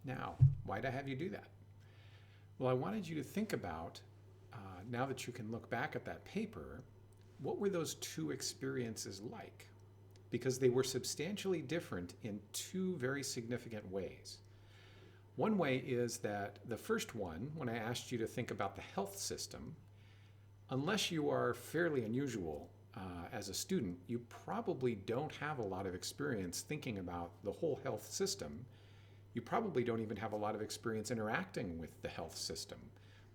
Now, why'd I have you do that? Well, I wanted you to think about, now that you can look back at that paper, what were those two experiences like? Because they were substantially different in two very significant ways. One way is that the first one, when I asked you to think about the health system, unless you are fairly unusual as a student, you probably don't have a lot of experience thinking about the whole health system. You probably don't even have a lot of experience interacting with the health system,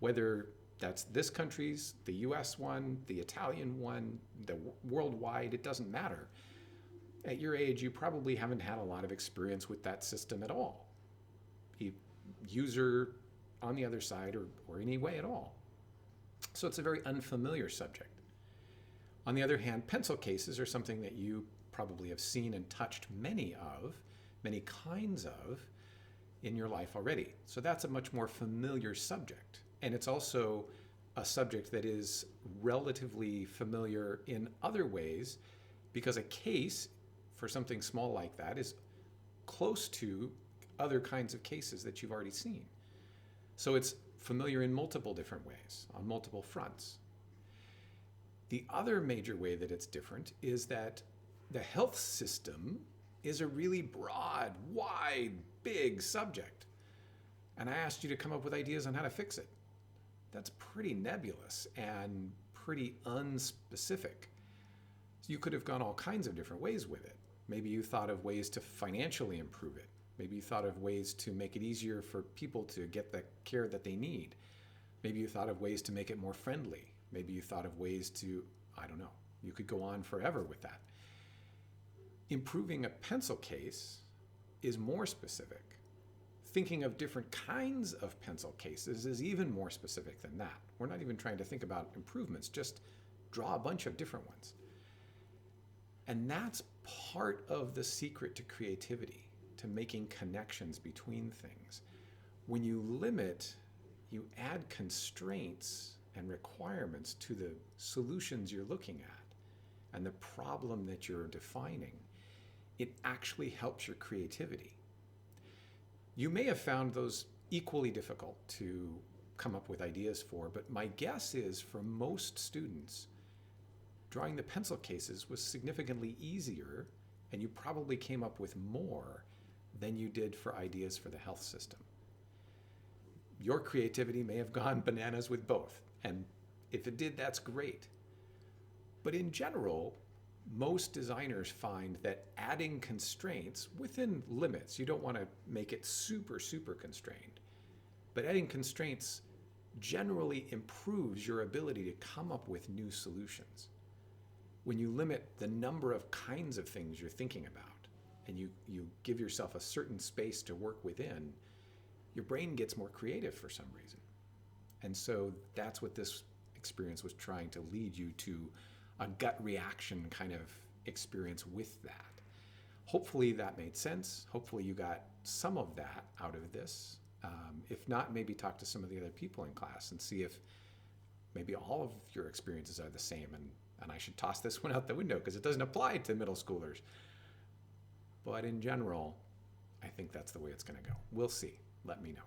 whether that's this country's, the US one, the Italian one, the worldwide, it doesn't matter. At your age, you probably haven't had a lot of experience with that system at all, user on the other side or any way at all. So it's a very unfamiliar subject. On the other hand, pencil cases are something that you probably have seen and touched many kinds of in your life already. So that's a much more familiar subject. And it's also a subject that is relatively familiar in other ways because a case for something small like that is close to other kinds of cases that you've already seen. So it's familiar in multiple different ways, on multiple fronts. The other major way that it's different is that the health system is a really broad, wide, big subject. And I asked you to come up with ideas on how to fix it. That's pretty nebulous and pretty unspecific. So you could have gone all kinds of different ways with it. Maybe you thought of ways to financially improve it. Maybe you thought of ways to make it easier for people to get the care that they need. Maybe you thought of ways to make it more friendly. Maybe you thought of ways to, I don't know, you could go on forever with that. Improving a pencil case is more specific. Thinking of different kinds of pencil cases is even more specific than that. We're not even trying to think about improvements, just draw a bunch of different ones. And that's part of the secret to creativity, to making connections between things. When you limit, you add constraints and requirements to the solutions you're looking at and the problem that you're defining. It actually helps your creativity. You may have found those equally difficult to come up with ideas for, but my guess is for most students, drawing the pencil cases was significantly easier, and you probably came up with more than you did for ideas for the health system. Your creativity may have gone bananas with both, and if it did, that's great. But in general, most designers find that adding constraints within limits, you don't want to make it super, super constrained, but adding constraints generally improves your ability to come up with new solutions. When you limit the number of kinds of things you're thinking about, and you give yourself a certain space to work within, your brain gets more creative for some reason. And so that's what this experience was trying to lead you to, a gut reaction kind of experience with that. Hopefully that made sense. Hopefully you got some of that out of this. If not, maybe talk to some of the other people in class and see if maybe all of your experiences are the same, and I should toss this one out the window because it doesn't apply to middle schoolers. But in general, I think that's the way it's going to go. We'll see. Let me know.